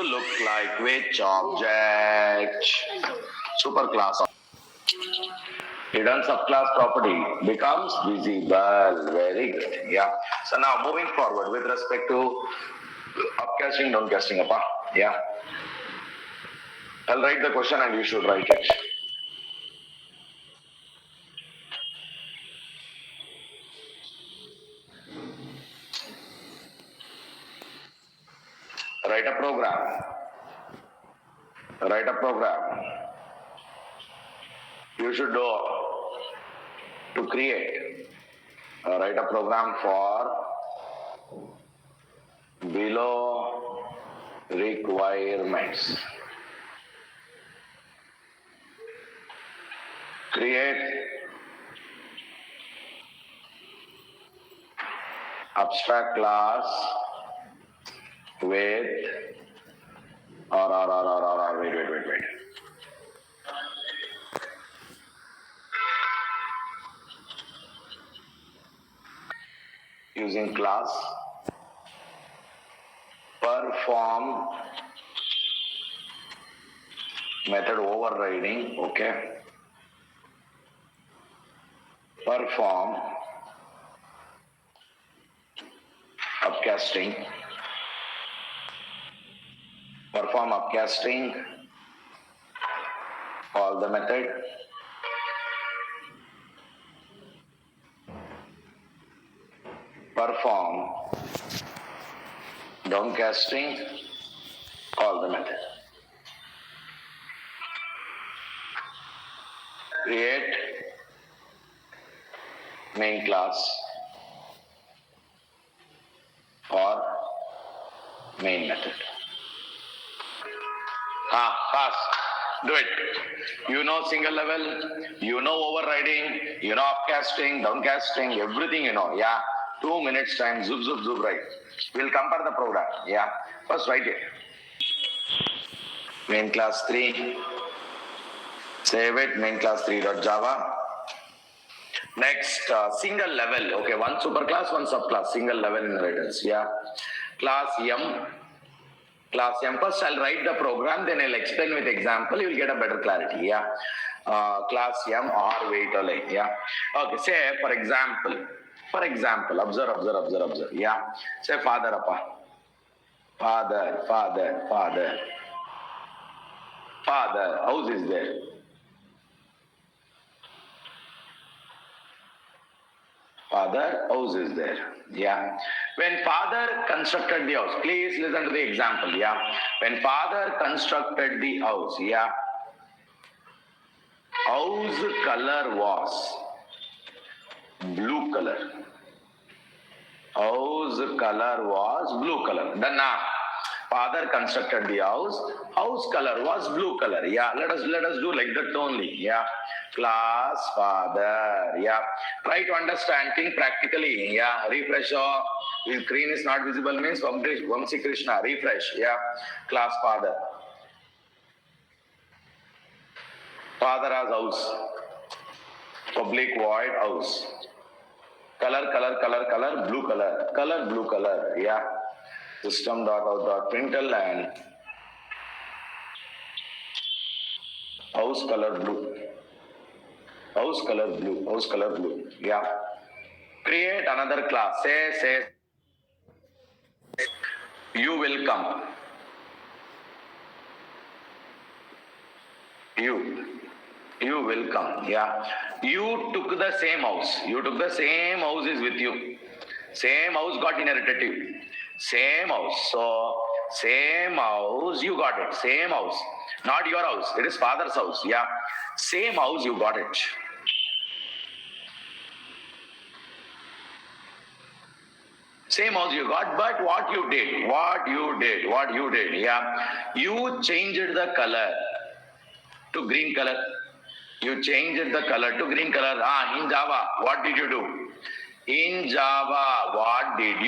look like which object? Superclass. Hidden subclass property becomes visible. Very good. Yeah. So now moving forward with respect to upcasting, downcasting. Yeah. I'll write the question and you should write it. Write a program. Write a program. You should do to create. Write a program for below requirements. Create abstract class with wait. Using class perform method overriding, okay. Perform upcasting. Perform upcasting. Call the method. Perform downcasting. Call the method. Create main class or main method. Fast. Do it. You know single level, you know overriding, you know upcasting, downcasting, everything you know. Yeah. 2 minutes time. Zoop, right. We'll compare the program. Yeah. First write it. Main class 3. Save it. Main class 3.java. Next, single level. Okay, one superclass, one subclass. Single level inheritance. Yeah. Class M. Class M. First, I'll write the program, then I'll explain with example. You'll get a better clarity. Yeah. Class M or wait a line. Yeah. Okay. Say for example. Observe. Yeah. Say father, appa. Father. House is there. Father, house is there. Yeah. When father constructed the house, please listen to the example. Yeah. When father constructed the house, yeah. House color was blue color. House color was blue color. Done now. Father constructed the house. House color was blue color. Yeah. Let us do like that only. Yeah. Class father. Yeah. Try to understand. Think practically. Yeah. Refresh. If screen is not visible means Vamsi Krishna. Refresh. Yeah. Class father. Father has house. Public void house. Color, blue color. Color, blue color. Yeah. System.out.println. House color blue. House color blue. Yeah. Create another class. Say, you will come. You will come. Yeah. You took the same house. Same house is with you. Same house got inherited to you. Same house. So, same house, you got it. Same house. Not your house. It is father's house. Yeah. Same house, you got it. Same house you got, but what you did, yeah. You changed the color to green color. In Java, what did you do? In Java, what did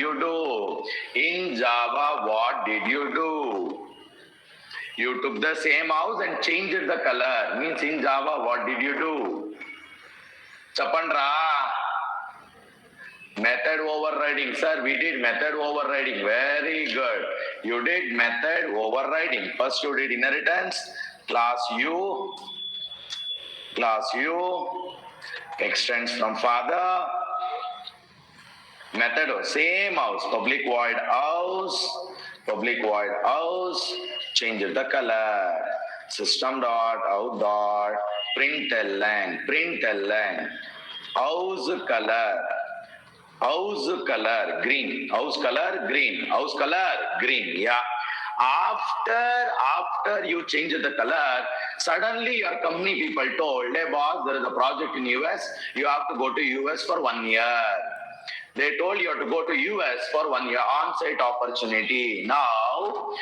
you do? You took the same house and changed the color. Means in Java, what did you do? Chapandra. Method overriding. Sir, we did method overriding. Very good. You did method overriding. First you did inheritance. Class U extends from father. Method same house. Public void house. Change the color. System dot out dot println house color green. Yeah. After you change the color, suddenly your company people told, hey boss, there is a project in US, you have to go to US for 1 year. They told you have to go to US for 1 year on-site opportunity. Now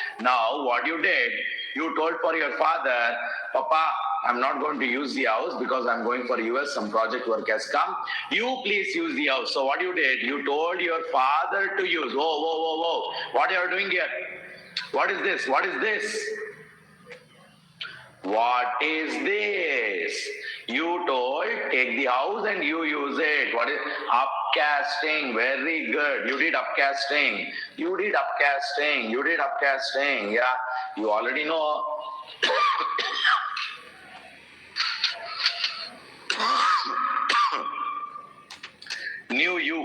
what you did, you told for your father, Papa, I'm not going to use the house because I'm going for US, some project work has come. You please use the house. So what you did, you told your father to use. Whoa. What are you doing here? What is this? What is this? You told take the house and you use it. What is upcasting? Very good. You did upcasting. Yeah, you already know. New you.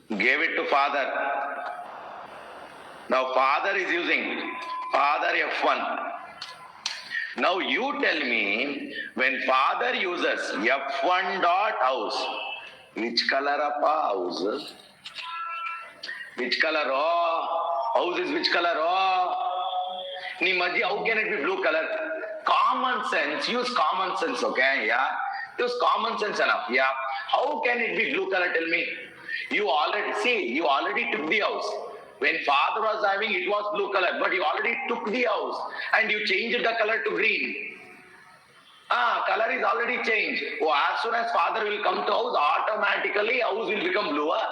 Gave it to father. Now father is using father F1. Now you tell me, when father uses F1 dot house, which color of house? Which color? House is which color? Nimaji, how can it be blue color? Common sense. Use common sense, okay? Yeah. Use common sense enough. Yeah. How can it be blue color? Tell me. You already took the house. When father was having, it was blue color, but you already took the house and you changed the color to green. Color is already changed. As soon as father will come to house, automatically house will become bluer.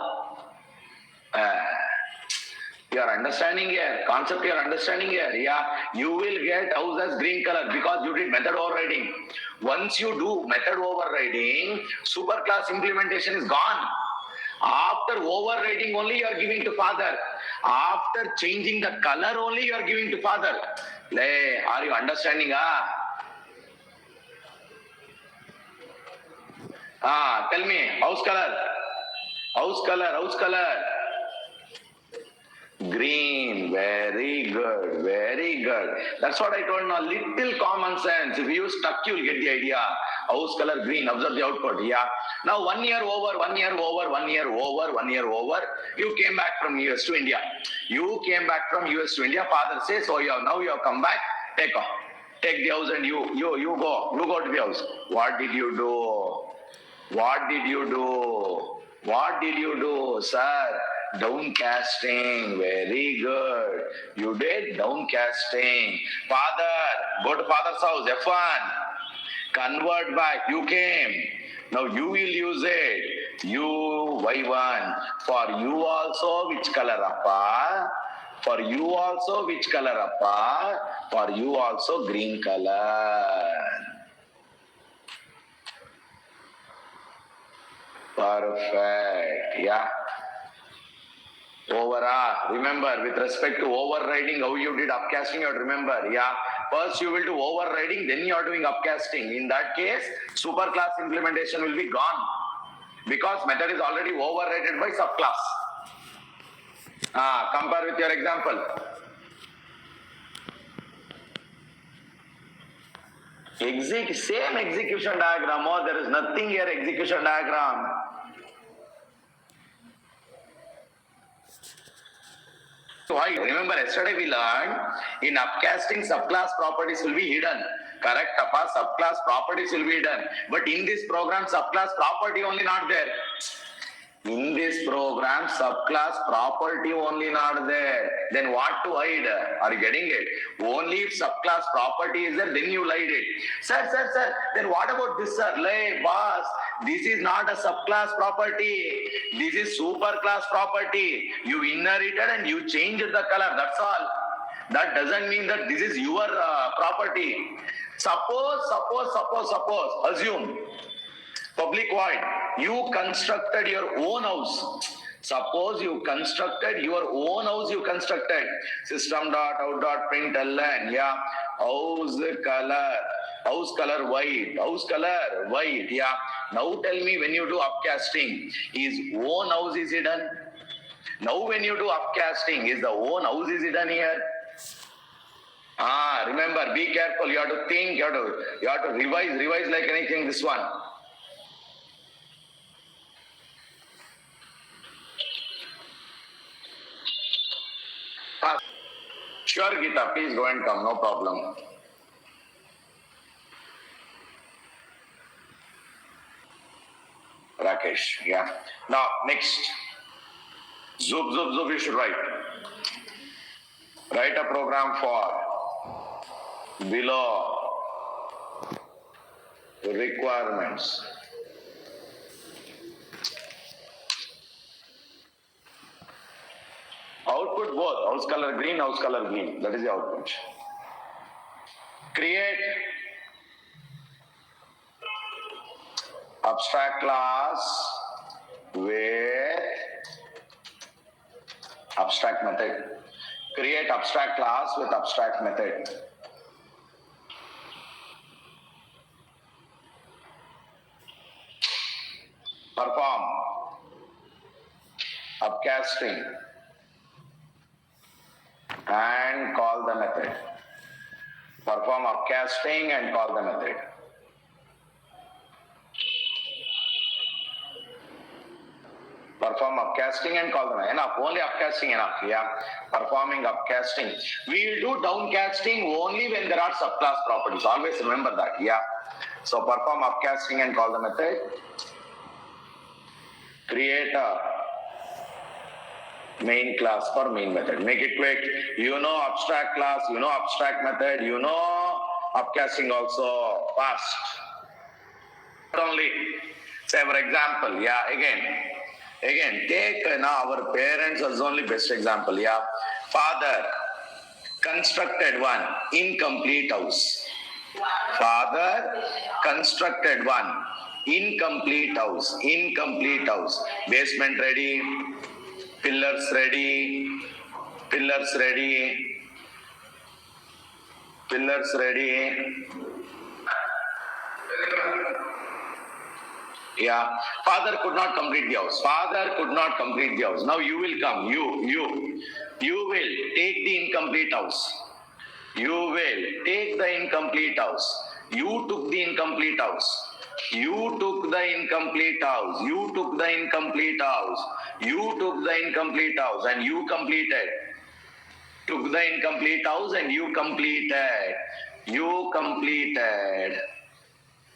You are understanding here? Concept you are understanding here? Yeah. You will get house as green color because you did method overriding. Once you do method overriding, superclass implementation is gone. After overriding only you are giving to father. After changing the color only you are giving to father. Are you understanding? Tell me, house color. Green. Very good. That's what I told now. Little common sense. If you stuck, you'll get the idea. House color green. Observe the output. Yeah. Now 1 year over. You came back from US to India. Father says, so now you have come back. Take the house and you go to the house. What did you do, sir? Downcasting. Very good. You did downcasting. Father, go to father's house. F1. Convert back. You came. Now you will use it. You Y1. For you also which color appa? For you also green color. Perfect. Yeah. Remember, with respect to overriding, how you did upcasting, you have to remember. Yeah. First you will do overriding, then you are doing upcasting. In that case, superclass implementation will be gone because method is already overridden by subclass. Compare with your example. Same execution diagram. There is nothing here execution diagram. Remember, yesterday we learned in upcasting subclass properties will be hidden. Correct, Appa? Subclass properties will be hidden. But in this program, subclass property only not there. In this program, subclass property only not there. Then what to hide? Are you getting it? Only if subclass property is there, then you hide it. Sir. Then what about this, sir? Boss, this is not a subclass property. This is superclass property. You inherited and you changed the color. That's all. That doesn't mean that this is your property. Suppose, assume Public void. You constructed your own house. Suppose you constructed your own house, you constructed. System dot out dot println. Yeah. House color white. House color white. Yeah. Now tell me, when you do upcasting, is own house is hidden? Now when you do upcasting, is the own house is hidden here? Remember, be careful. You have to think. You have to revise like anything. This one. Sure, Gita, please go and come, no problem. Rakesh, yeah. Now, next. Zoop, you should write. Write a program for below requirements. Output both, house color green. That is the output. Create abstract class with abstract method. Create abstract class with abstract method. Perform upcasting and call the method. Perform upcasting and call the method. Perform upcasting and call the method. Enough, only upcasting enough. Yeah. Performing upcasting. We will do downcasting only when there are subclass properties. Always remember that. Yeah. So perform upcasting and call the method. Create a main class for main method. Make it quick. You know abstract class, you know abstract method, you know upcasting also. Fast. Only. Say for example, yeah, again, take now our parents as only best example. Yeah. Father constructed one incomplete house. Father constructed one incomplete house. Basement ready. Pillars ready. Yeah. Father could not complete the house. Now you will come. You will take the incomplete house. You took the incomplete house. And you completed. Took the incomplete house and you completed.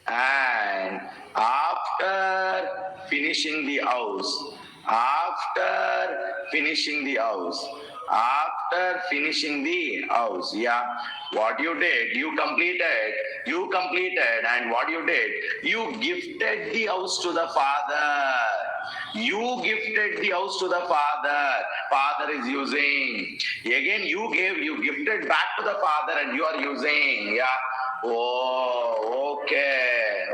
And after finishing the house, yeah, what you did, you completed, and what you did, you gifted the house to the father. Father is using. Again, you gifted back to the father and you are using. Yeah. Oh, okay.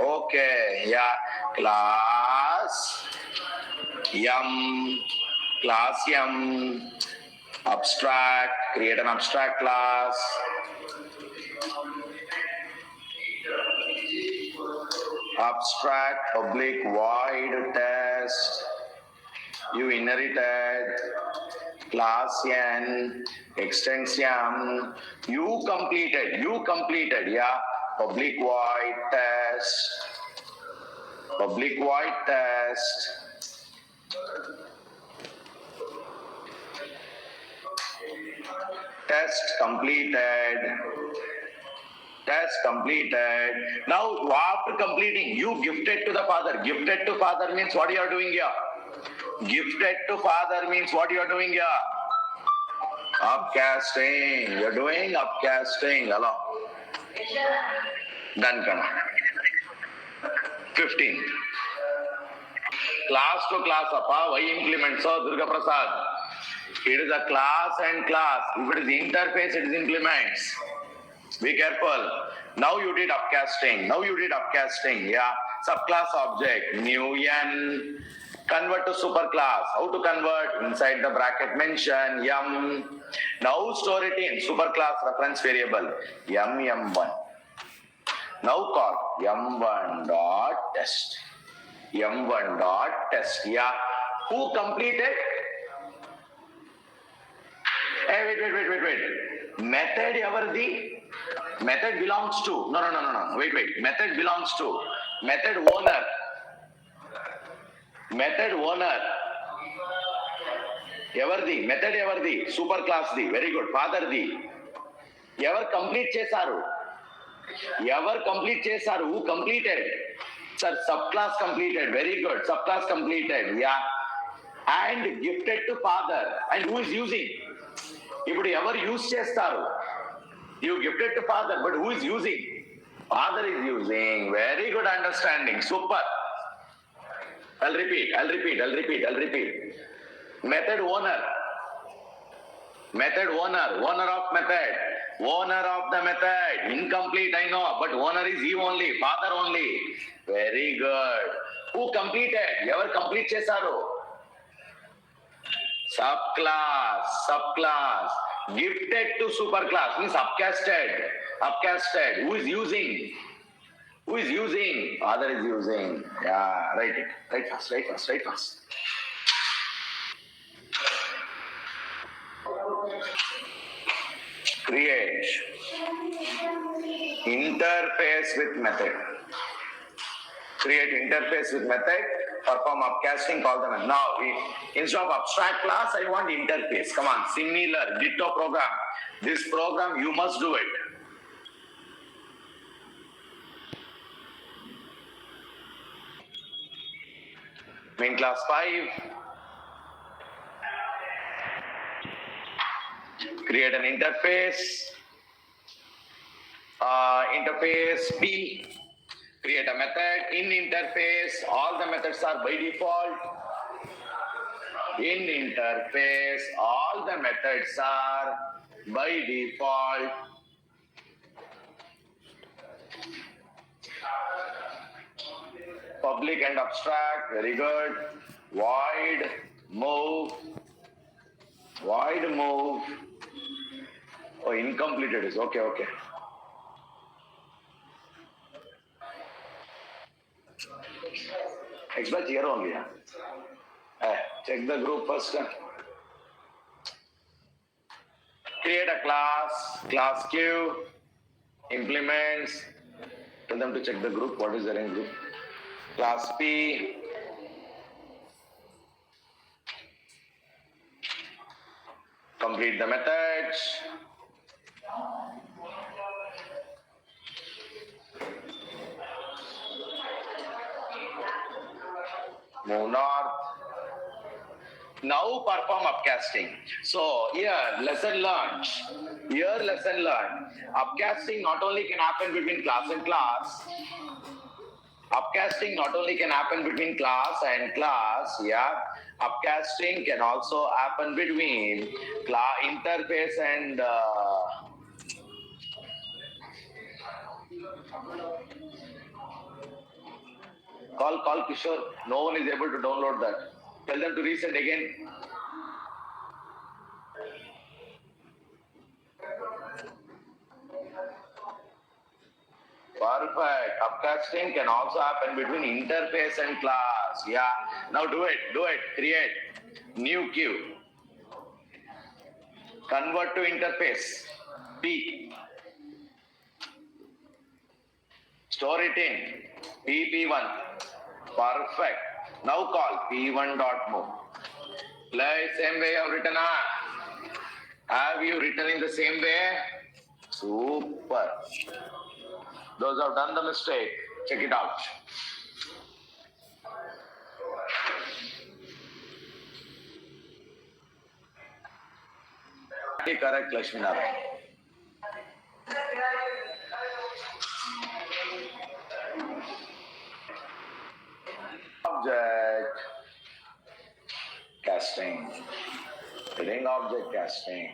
Yeah. Class yum. Abstract. Create an abstract class. Abstract public void test. You inherited class n extension. You completed. Yeah. Public void test. Test completed. Now, after completing, you gifted to the father. Gifted to father means what you are doing here? Upcasting. You're doing upcasting. Hello. Done. 15. Class to class. Why implement? So, Durga Prasad. It is a class and class. If it is interface, it is implements. Be careful. Now you did upcasting. Yeah. Subclass object, new n. Convert to superclass. How to convert? Inside the bracket mention yum. Now store it in superclass reference variable yum1. Now call yum1 dot test. yum1 dot test. Yeah. Who completed? Hey, wait. Method everdi. Method belongs to. No. Wait. Method belongs to. Method owner. Method owner. Everdi. Method everdi. Superclass di. Very good. Father di. Ever complete chesaru. Who completed? Sir, subclass completed. Very good. Subclass completed. Yeah. And gifted to father. And who is using? If you ever use chesaru. You gifted to father, but who is using? Father is using. Very good understanding. Super. I'll repeat. Method owner. Owner of method. Owner of the method. Incomplete, I know, but owner is he only, father only. Very good. Who completed? Ever complete chesaru? Subclass. Gifted to superclass means upcasted. Who is using? Father is using. Yeah, write it. Write fast. Create interface with method. Perform upcasting, call them. Now, instead of abstract class, I want interface. Come on, similar, ditto program. This program, you must do it. Main class 5. Create an interface. Interface P. Create a method. In interface, all the methods are by default. In interface, all the methods are by default. Public and abstract, very good. Void, move. Oh, incomplete it is. Okay. Expect here only. Check the group first. Create a class Q, implements. Tell them to check the group. What is there in group? Class P. Complete the methods. Move north. Now perform upcasting. So here lesson learned. Upcasting not only can happen between class and class. Yeah. Upcasting can also happen between interface and call Kishore. No one is able to download that. Tell them to resend again. Perfect. Upcasting can also happen between interface and class. Yeah. Now do it. Create new queue. Convert to interface. P. Store it in PP1. Perfect. Now call P1.move. Same way you have written. Have you written in the same way? Super. Those who have done the mistake, check it out. Correct, Lakshmi Narayan. Object casting. Ring object casting.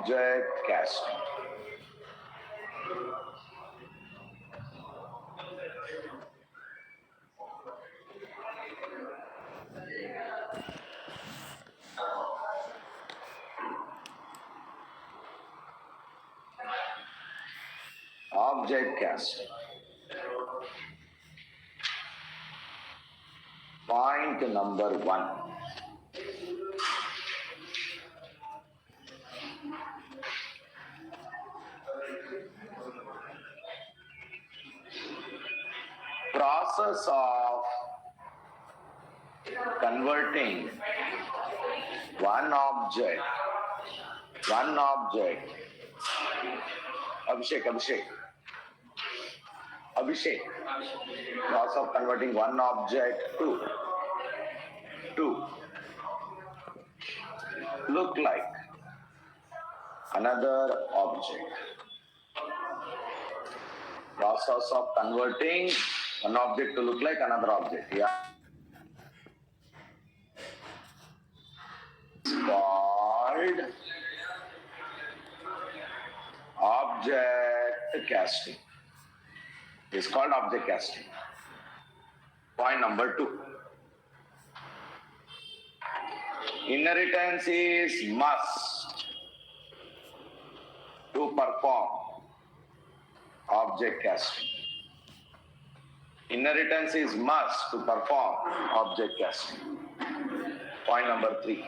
object casting. Object casting. Point number 1. Process of converting one object. Abhishek. Process of converting one object to look like another object. Process of converting one object to look like another object. Yeah. It's called object casting. It's called object casting. Point number 2. Inheritance is must to perform object casting. Inheritance is must to perform object casting. Point number 3.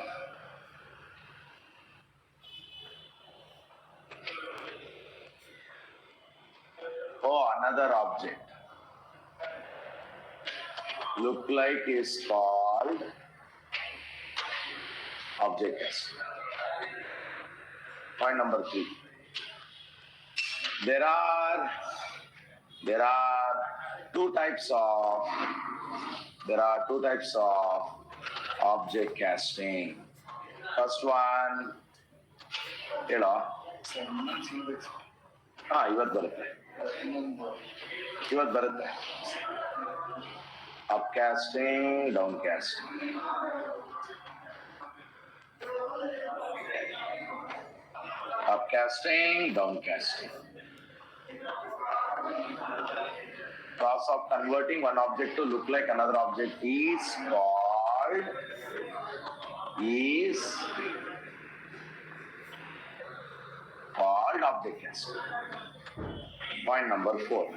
Oh, another object. Look like is called object casting. Point number 3. There are two types of object casting. First one, ಇವತ್ತು ಬರುತ್ತೆ upcasting, downcasting. Upcasting, downcasting. Process of converting one object to look like another object is called object casting. Point number 4.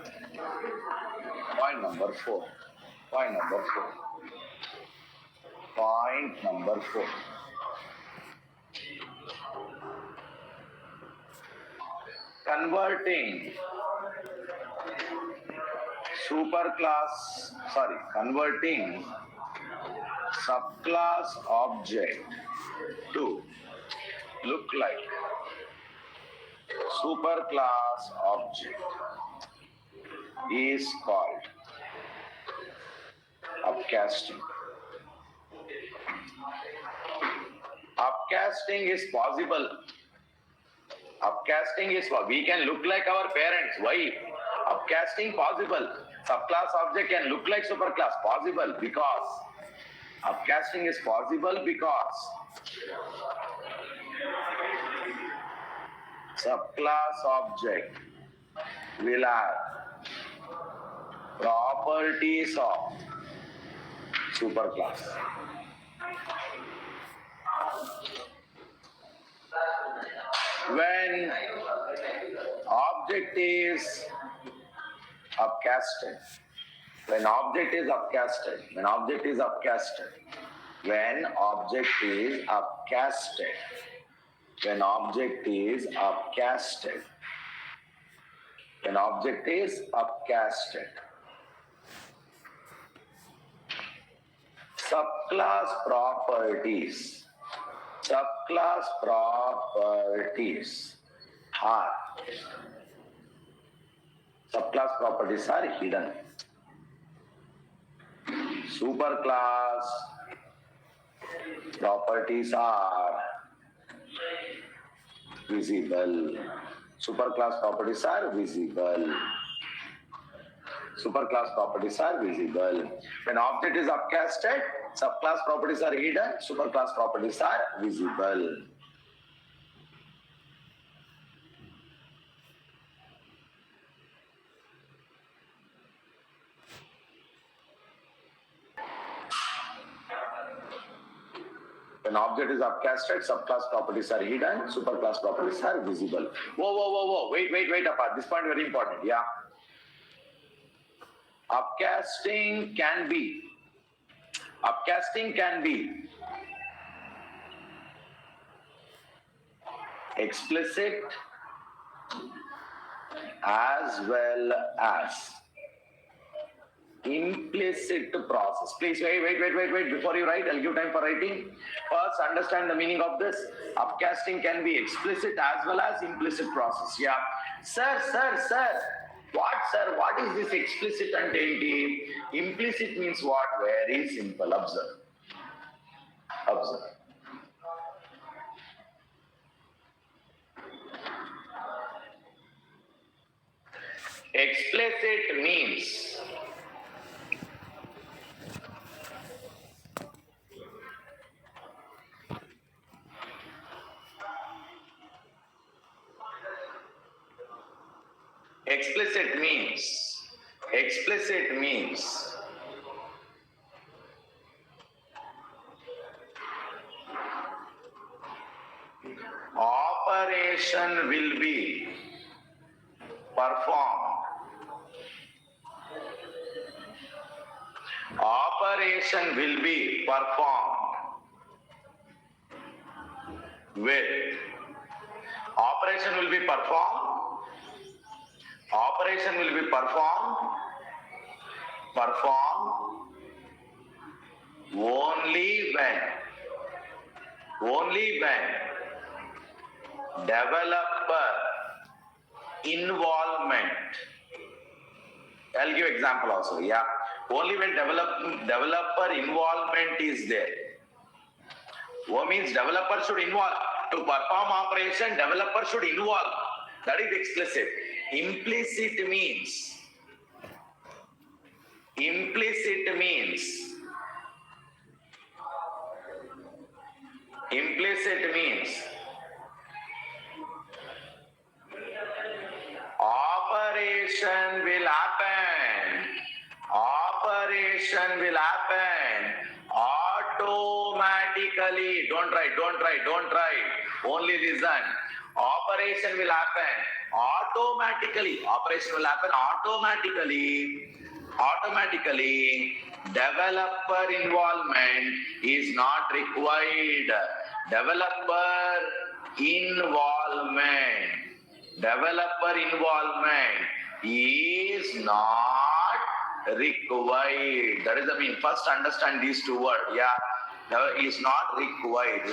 Converting subclass object to look like superclass object is called upcasting. Upcasting is possible. Upcasting is we can look like our parents. Why? Upcasting possible. Subclass object can look like superclass. Possible because upcasting is possible because subclass object will have properties of superclass. When object is upcasted, when object is upcasted, subclass properties are hidden. Superclass properties are visible. Superclass properties are visible. When object is upcasted, subclass properties are hidden, superclass properties are visible. When object is upcasted, subclass properties are hidden, superclass properties are visible. Whoa. Wait, apart. This point very important. Yeah. Upcasting can be explicit as well as implicit process. Please wait. Before you write, I'll give time for writing. First, understand the meaning of this. Upcasting can be explicit as well as implicit process. Yeah. Sir. What, sir? What is this explicit and enti? Implicit means what? Very simple. Observe. Explicit means operation will be performed. Operation will be performed with. Operation will be performed only when developer involvement. I'll give example also. Yeah. Only when developer involvement is there. What means developer should involve. To perform operation, developer should involve. That is explicit. Implicit means operation will happen automatically. Don't write. Only listen. Operation will happen automatically. Developer involvement is not required. Developer involvement is not required. That is the mean. First understand these two words. Yeah. Is not required.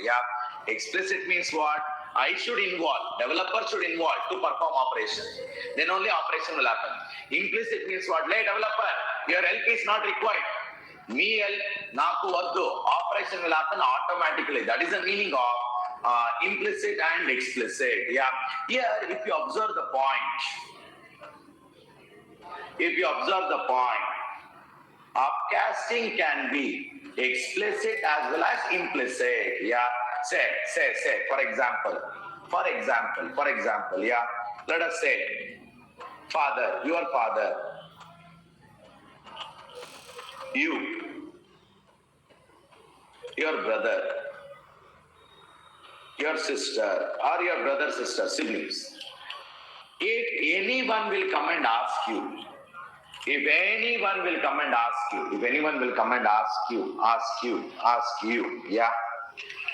Yeah. Explicit means what? I should involve. Developer should involve to perform operation. Then only operation will happen. Implicit means what? Hey developer, your help is not required. Me help, naku vaddu. Operation will happen automatically. That is the meaning of implicit and explicit. Yeah. Here, if you observe the point, upcasting can be explicit as well as implicit. Yeah. Say. For example. Yeah. Let us say, father, your father, you, your brother, your sister, or your brother, sister, siblings. If anyone will come and ask you, yeah.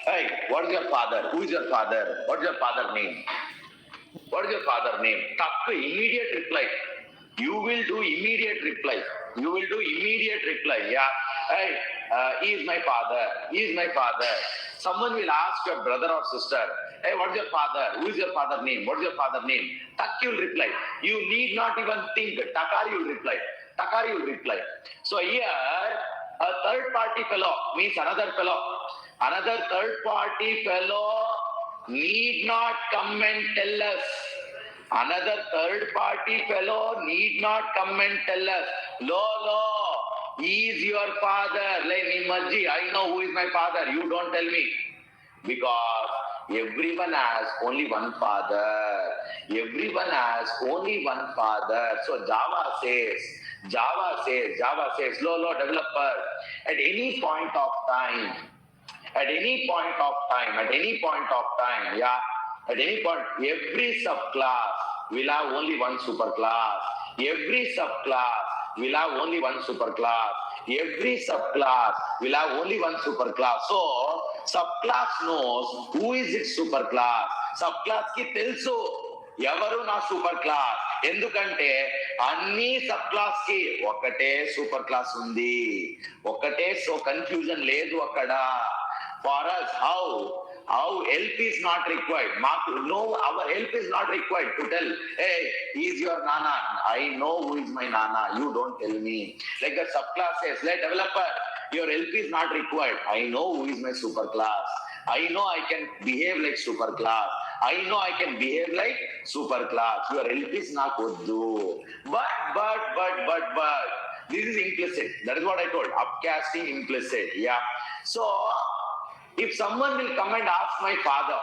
Hey, what is your father? Who is your father? What is your father name? Takku, immediate reply. You will do immediate reply. Yeah. Hey, he is my father. Someone will ask your brother or sister, hey, what is your father? Who is your father name? What is your father name? Takku will reply. You need not even think. Takari will reply. So here, a third party fellow means another third party fellow need not come and tell us. Lo, he is your father. Like Nimajji, I know who is my father. You don't tell me. Because everyone has only one father. So Java says, lo, developer, at any point of time, At any point of time, yeah, at any point, every subclass will have only one superclass. Every subclass will have only one superclass. Every subclass will have only one superclass. So, subclass knows who is its superclass. Subclass ki telsu ఎవరు నా super class, ఎందుకంటే అన్ని sub class కి ఒకటే super class ఉంది, ఒకటే, so confusion లేదు అక్కడ. For us how help is not required, మాకు no, our help is not required to tell, hey, he is your nana, I know who is my nana, you don't tell me. Like the subclass says, let developer, your help is not required, I know who is my super class, I know I can behave like super class, I know I can behave like super class, your help is not koddu. But this is implicit, that is what I told, upcasting implicit. Yeah, so if someone will come and ask my father,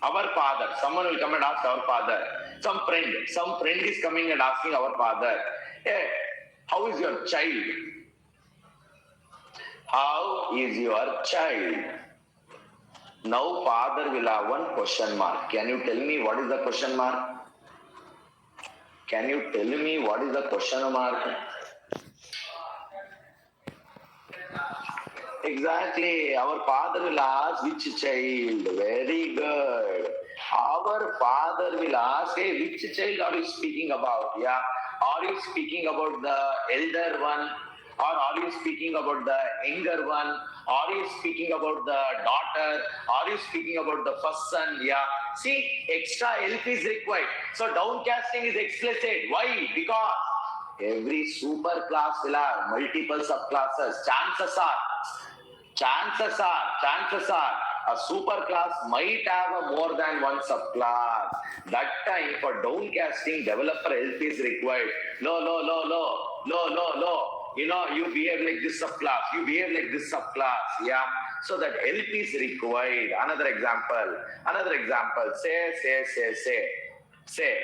our father, someone will come and ask our father, some friend is coming and asking our father, hey, how is your child? How is your child? Now father will have one question mark. Can you tell me what is the question mark? Can you tell me what is the question mark? Exactly. Our father will ask which child. Very good. Our father will ask, hey, which child are you speaking about? Yeah. Are you speaking about the elder one? Or are you speaking about the younger one? Are you speaking about the daughter? Are you speaking about the first son? Yeah. See, extra help is required. So downcasting is explicit. Why? Because every super class will have multiple subclasses. Chances are a super class might have a more than one subclass. That time for downcasting, developer help is required. No. You know, you behave like this subclass, you behave like this subclass. Yeah. So that help is required. Another example. Say.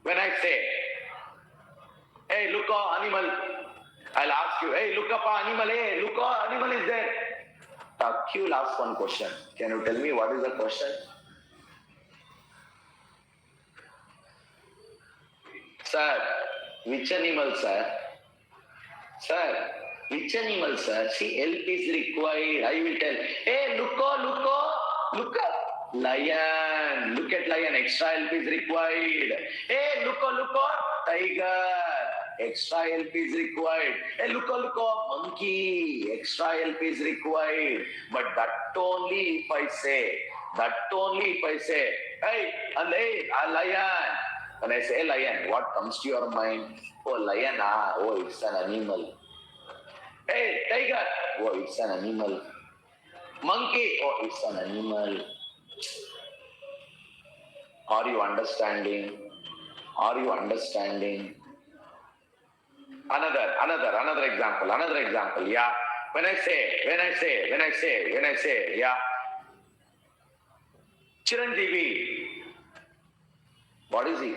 When I say, hey, look, animal. I'll ask you, hey, look up animal, hey, look, animal is there. You will ask one question. Can you tell me what is the question? Sir, which animal, sir? Sir, which animal, sir? See, help is required. I will tell, hey, look up. Lion, look at lion, extra help is required. Hey, look, tiger. Extra help is required. Hey, look, monkey. Extra help is required. But that only if I say, hey, a lion. When I say lion, what comes to your mind? Oh, lion, oh, it's an animal. Hey, tiger, oh, it's an animal. Monkey, oh, it's an animal. Are you understanding? Another example. Yeah. When I say, yeah. Chiranjeevi. What is he?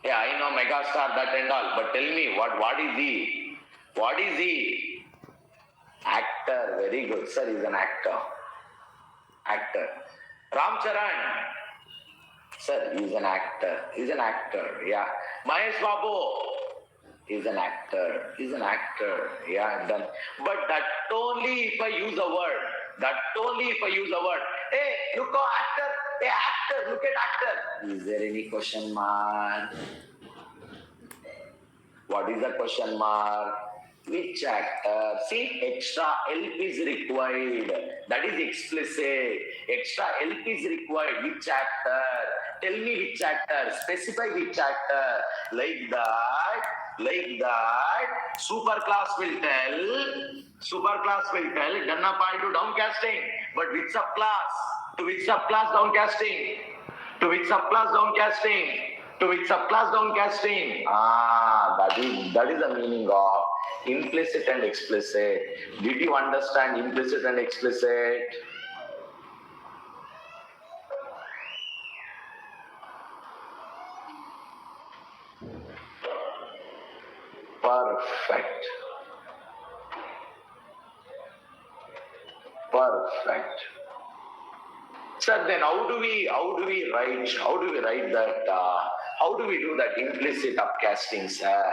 Yeah, I know megastar, that and all. But tell me, what is he? Actor. Very good, sir. He's an actor. Ram Charan. Sir, he's an actor. Yeah. Mahesh Babu. He's an actor. Yeah, done. But that only if I use a word. Hey, look, actor. Hey, actor. Look at actor. Is there any question mark? What is the question mark? Which actor? See, extra help is required. That is explicit. Extra help is required. Which actor? Tell me which actor. Specify which actor. Like that. Superclass will tell. Done up I do downcasting. But which subclass? To which subclass downcasting? That is the meaning of implicit and explicit. Did you understand implicit and explicit? Perfect. Perfect. Sir, then how do we write that? How do we do that implicit upcasting, sir?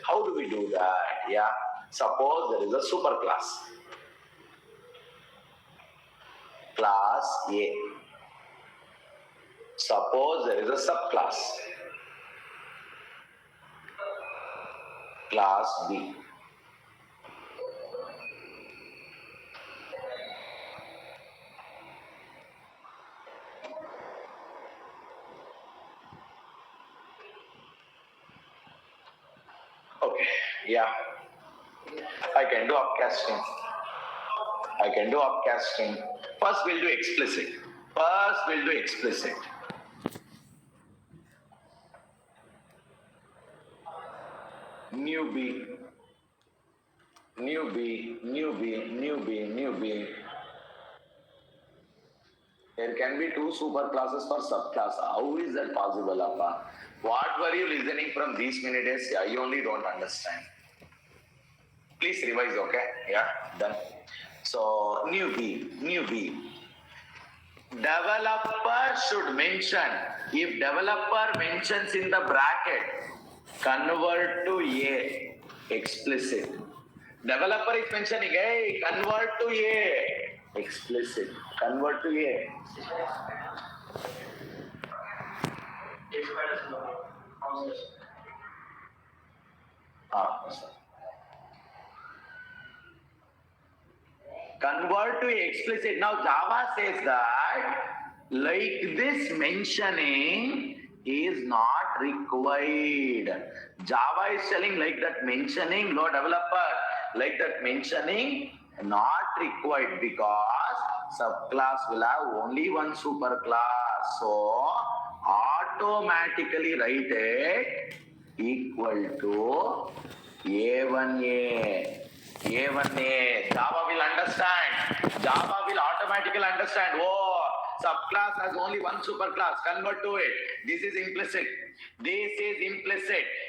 How do we do that? Yeah. Suppose there is a superclass, class A. Suppose there is a subclass, class B. Okay, yeah. I can do upcasting. First, we'll do explicit. New B. There can be two superclasses for subclass. How is that possible, Appa? What were you listening from these many days? I only don't understand. Please revise, okay? Yeah, done. So, new B. Developer should mention. If developer mentions in the bracket, convert to A, explicit. Developer is mentioning, hey, convert to A, explicit. Convert to A. Convert to explicit. Now Java says that like this mentioning is not required. Java is telling like that mentioning, no developer, like that mentioning not required because subclass will have only one superclass. So automatically write it equal to A1A. Java will understand. Java will automatically understand. Oh, subclass has only one superclass. Convert to it. This is implicit.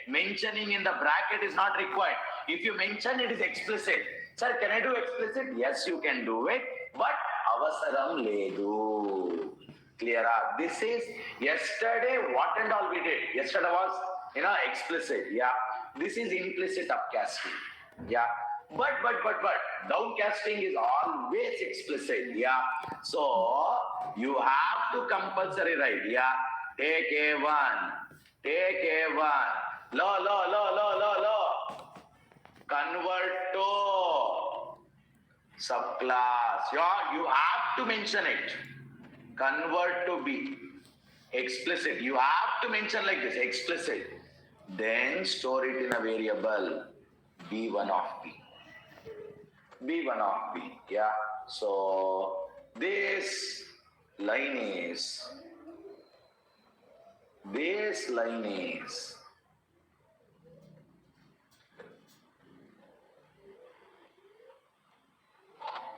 Mentioning in the bracket is not required. If you mention, it is explicit. Sir, can I do explicit? Yes, you can do it. But avasaram ledu. Clear? This is yesterday. What and all we did? Yesterday was explicit. Yeah. This is implicit upcasting. Yeah. But downcasting is always explicit. Yeah. So you have to compulsory write. Yeah. Take A1. Low. Convert to subclass. Yeah. You have to mention it. Convert to B. Explicit. You have to mention like this. Explicit. Then store it in a variable B1 of B. Yeah. So this line is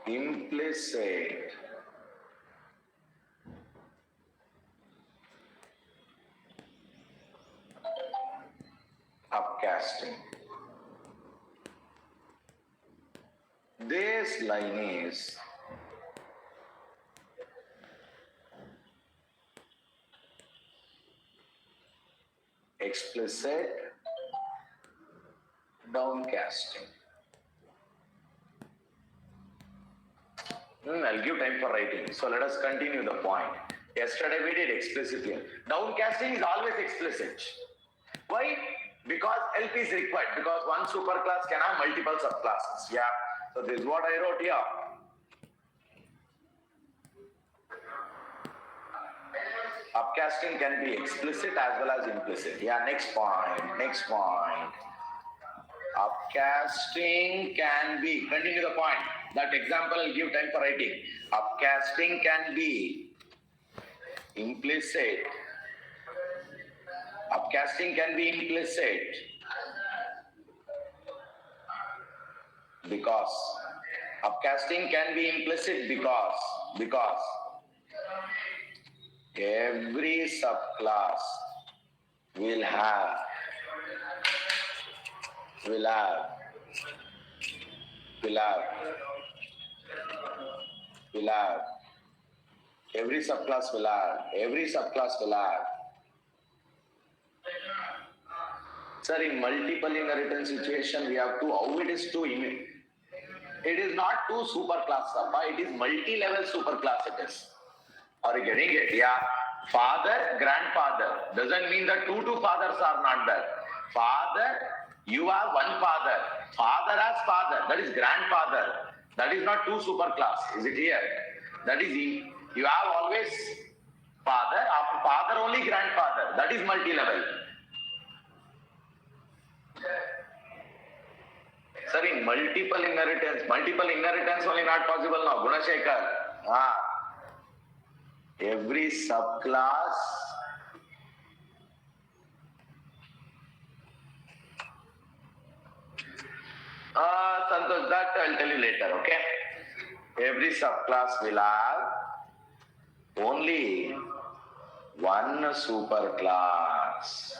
implicit upcasting. This line is explicit downcasting. I'll give time for writing. So let us continue the point. Yesterday we did explicitly. Downcasting is always explicit. Why? Because help is required. Because one superclass can have multiple subclasses. Yeah. So this is what I wrote here. Upcasting can be explicit as well as implicit. Yeah, next point. Upcasting can be, continue the point. That example I'll give time for writing. Upcasting can be implicit. Because upcasting can be implicit because every subclass will have will have. Every subclass will have. Every subclass will have. Sir, in multiple inheritance situation, we have to, how it is two, it is not two superclass, it is multi-level superclass it is. Are you getting it? Yeah. Father, grandfather. Doesn't mean that two fathers are not there. Father, you have one father. Father has father. That is grandfather. That is not two superclass. Is it here? That is, you have always father. After father only grandfather. That is multi-level. Sir, in multiple inheritance only not possible now. Gunashekar. Every subclass Santosh, that I'll tell you later, okay? Every subclass will have only one superclass.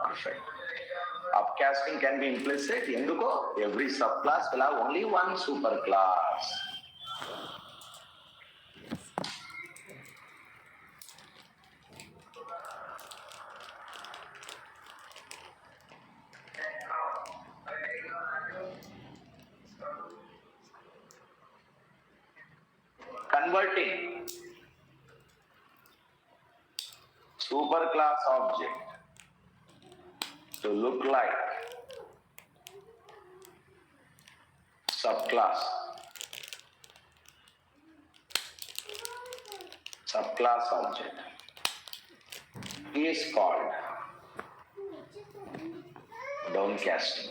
Perfect. Upcasting can be implicit. Enduko? Every subclass will have only one superclass. Converting superclass object to look like subclass object is called downcasting.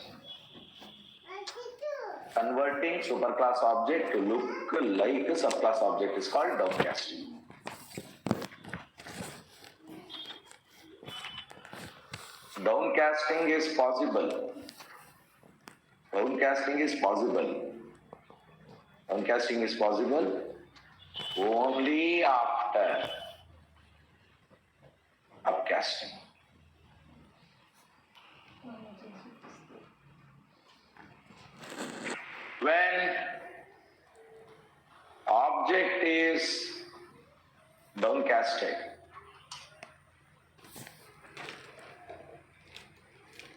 Converting superclass object to look like a subclass object is called downcasting. Downcasting is possible. Downcasting is possible. Downcasting is possible only after upcasting. When object is downcasted,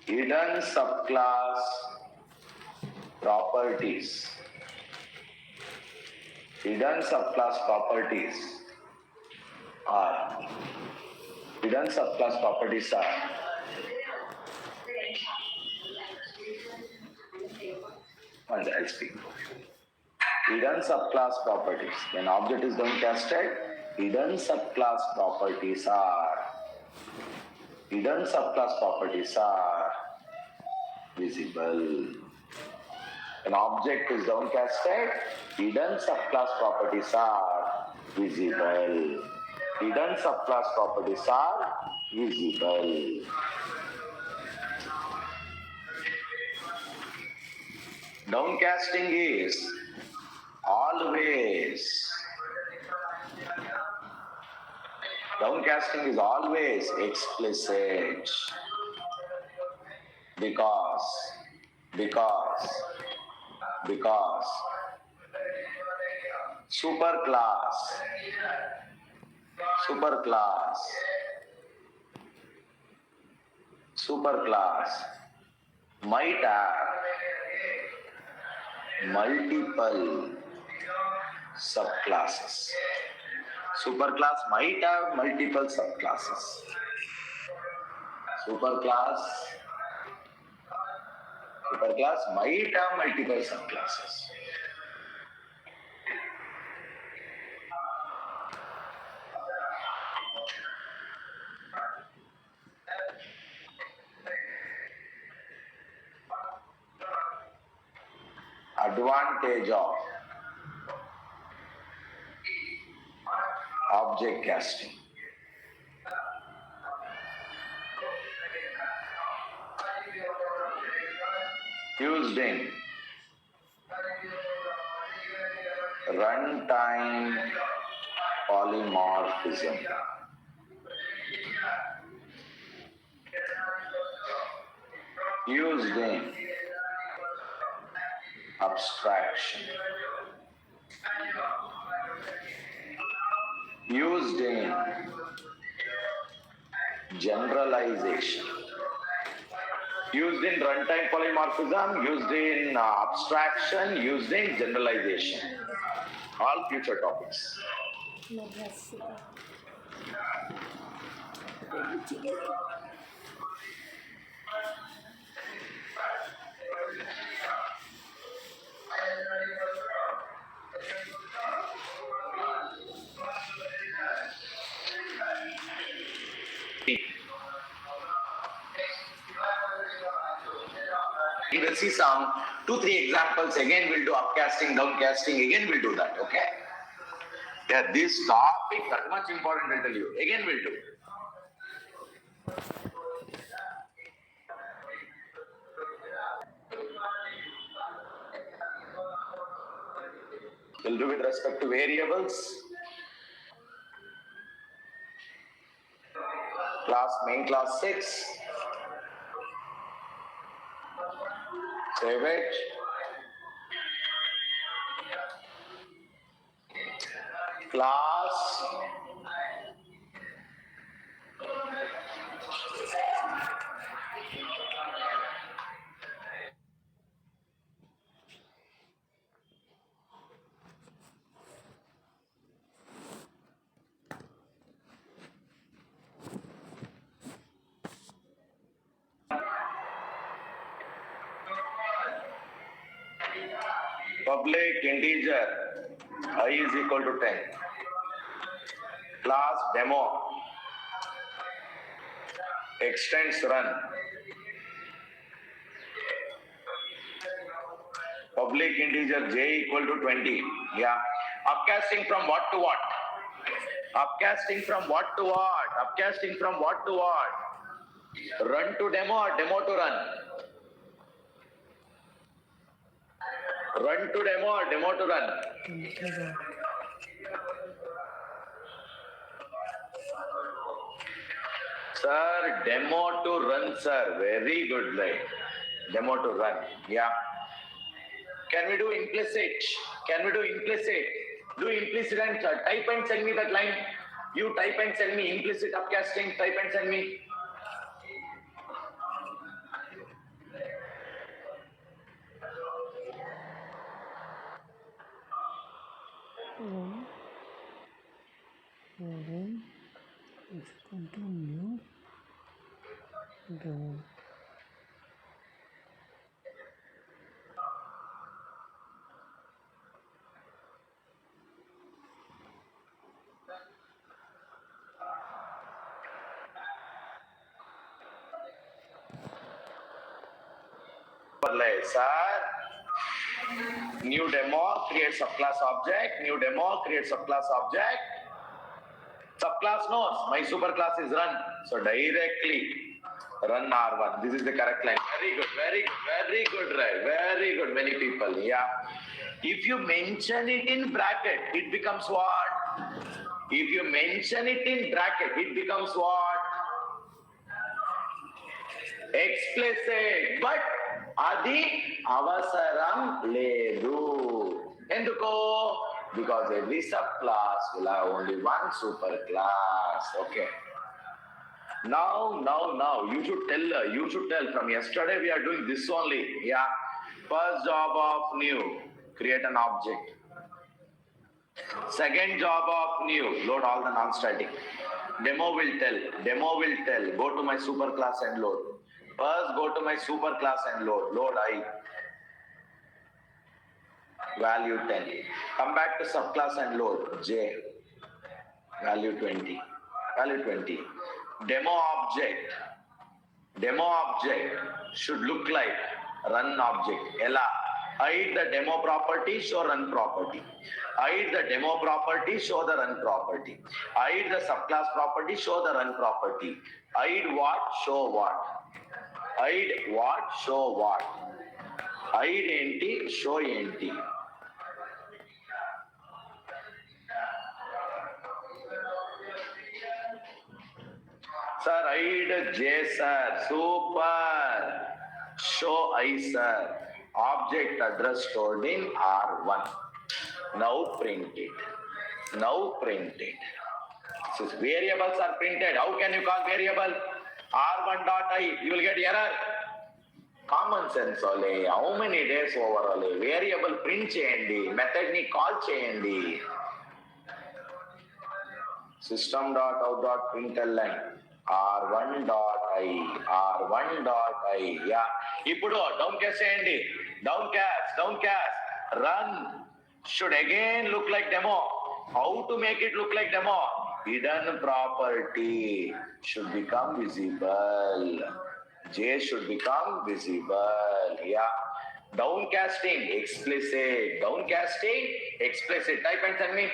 hidden subclass properties. Hidden subclass properties are I'll speak. Hidden subclass properties. When object is downcasted, hidden subclass properties are visible. When object is downcasted, hidden subclass properties are visible. Hidden subclass properties are visible. Downcasting is always explicit because superclass might have multiple subclasses. Superclass might have multiple subclasses. Superclass might have multiple subclasses. Advantage of object casting. Used in runtime polymorphism. Used in abstraction. Used in generalization. Used in runtime polymorphism, used in abstraction, used in generalization. All future topics. We will see some 2-3 examples. Again, we'll do upcasting, downcasting. Again, we'll do that. Okay. Yeah, this topic that much important. I'll tell you. Again, we'll do. We'll do with respect to variables. Main class 6. Save it. Class public integer I is equal to 10. Class demo extends run. Public integer j equal to 20. Yeah. Upcasting from what to what? Upcasting from what to what? Upcasting from what to what? Run to demo or demo to run? Run to demo or demo to run? Sir, demo to run, sir. Very good, right? Demo to run. Yeah. Can we do implicit? Can we do implicit? Do implicit and type and send me that line. You type and send me implicit upcasting. Type and send me. Continue. Sir, new demo create subclass object. New demo create subclass object. Subclass knows my superclass is run. So directly run R1. This is the correct line. Very good, very good, very good, right? Very good. Many people. Yeah. If you mention it in bracket, it becomes what? If you mention it in bracket, it becomes what? Explicit. But Adi avasaram ledu. Enduko? Because every subclass will have only one superclass. Okay. Now, you should tell from yesterday we are doing this only. Yeah. First job of new, create an object. Second job of new, load all the non-static. Demo will tell, go to my superclass and load. First go to my superclass and load I. Value 10. Come back to subclass and load j. Value 20. Demo object should look like run object. Ella. Hide the demo property, show run property. Hide the demo property, show the run property. Hide the subclass property, show the run property. Hide what, show what. Hide what, show what. Hide enti, show enti. Sir, hide J, sir. Super. Show I, sir. Object address stored in R1. Now print it. Now print it. So variables are printed. How can you call variable? R1 dot I. You will get error. Common sense ole. How many days over ole? Variable print cheyandi. Method ni call cheyandi. System dot out dot println R1 dot I. R1 dot I. Yeah. ఇప్పుడు down caste చేయండి. Down caste. Run should again look like demo. How to make it look like demo? Hidden property should become visible. J should become visible. Yeah. Downcasting explicit. Type and send me.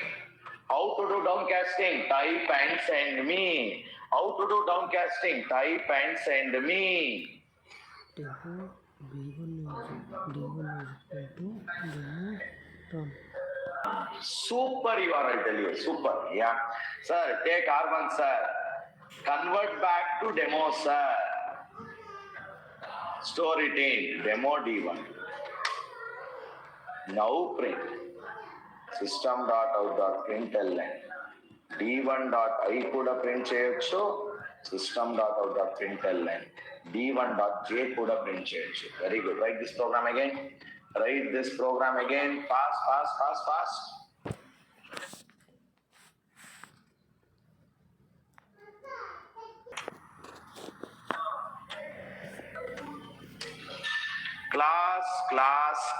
How to do downcasting? Type and send me. How to do downcasting? Type and send me. Super you are, I'll tell you. Super. Yeah. Sir, take R1, sir. Convert back to demo, sir. Store it in demo D1. Now print. System dot out dot println D1 dot I kuda print cheyochu. System dot out dot println D1 dot J kuda print cheyochu. Very good. Write this program again. Fast.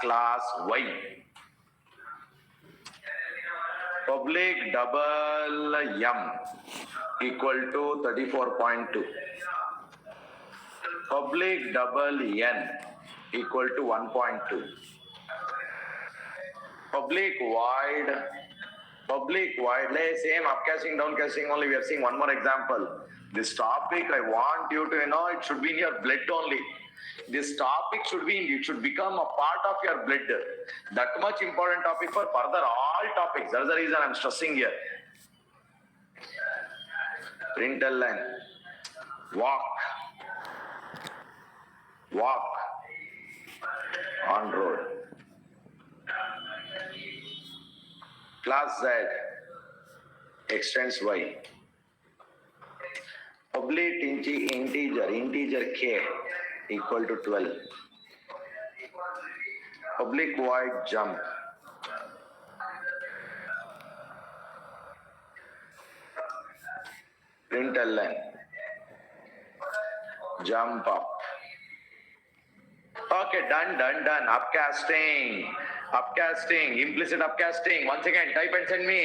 Class Y. Public double M equal to 34.2. Public double N equal to 1.2. Public void, same upcasting, downcasting only. We are seeing one more example. This topic I want you to know, it should be in your blood only. This topic it should become a part of your blood. That much important topic for further all topics. That's the reason I'm stressing here. Println walk on road. Class Z extends Y. Public integer K equal to 12. Public void jump. Println jump up. Okay, done. Upcasting, implicit upcasting. Once again, type and send me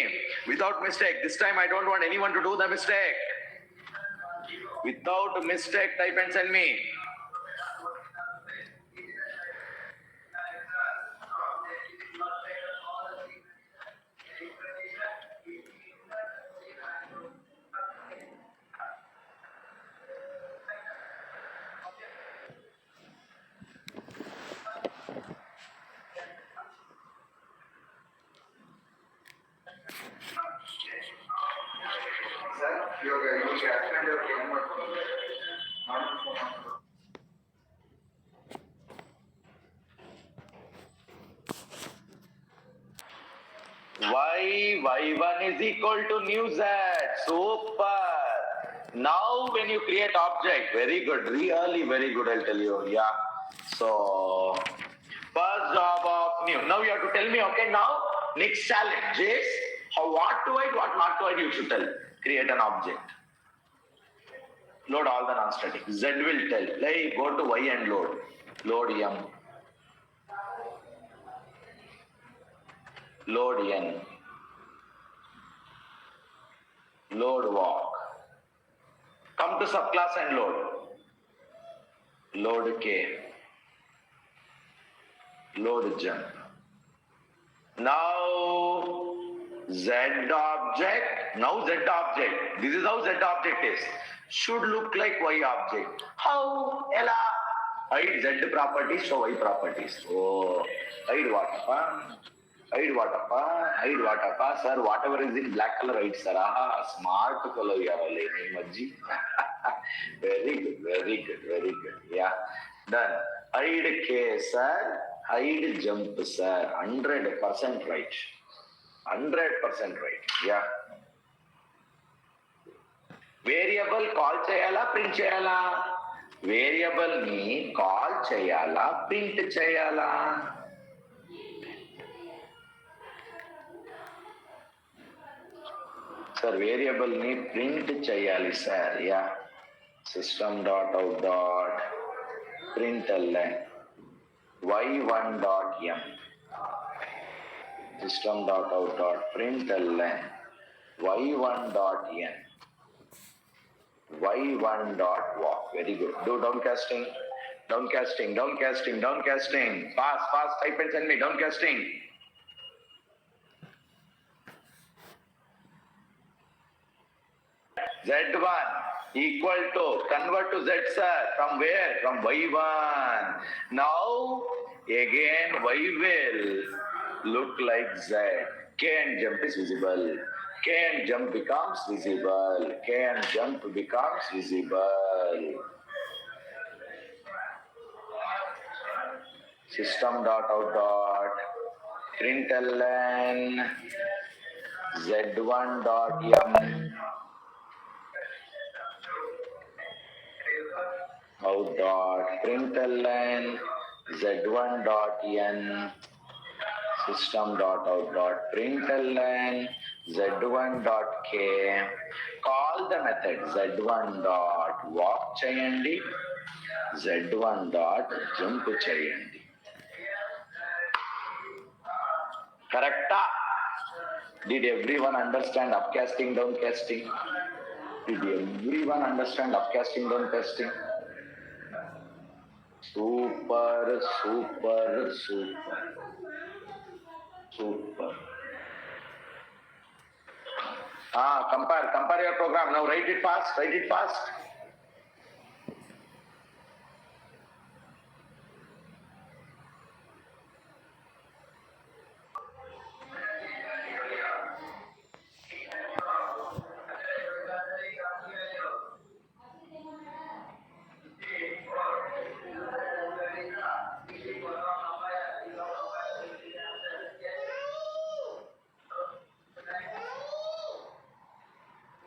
without mistake. This time I don't want anyone to do the mistake. Without mistake, type and send me. Y1 is equal to new Z. Super. Now when you create object, very good, really very good, I'll tell you. Yeah. So first job of new. Now you have to tell me, okay, now next challenge is what to hide, what not to hide, you should tell. Create an object. Load all the non-static. Z will tell. Like go to Y and load. Load M. Load N. Load walk. Come to subclass and load. Load K. Load jump. Now Z object. This is how Z object is. Should look like Y object. How? Ella. Hide Z properties, show Y properties. Oh, hide what? Hide what? Sir, whatever is in black color, hide, sir. Smart color, Very good. Yeah. Done. Hide K, sir. Hide jump, sir. 100% right. 100% right. Yeah. Variable call చేయాలా print చేయాలా? Variable ని call చేయాలా print చేయాలా? Sir variable ని print చేయాలి sir. Yeah. System dot out dot println y1 dot m system dot out dot println y1 dot n y1 dot walk. Very good. Do downcasting, downcasting, downcasting, downcasting. Fast, fast. Type and send me downcasting. Z1 equal to, convert to Z, sir. From where? From Y1. Now, again, Y will look like Z. K and jump is visible. K and jump becomes visible. K and jump becomes visible. System dot out dot println Z1 dot m out dot println Z1 dot n system dot out dot println Z1 dot k. Call the method Z1 dot walk cheyandi, Z1 dot jump cheyandi. Correcta? Did everyone understand upcasting, downcasting? Did everyone understand upcasting, downcasting? Super, super, super. Super. Compare your program. Now write it fast, write it fast.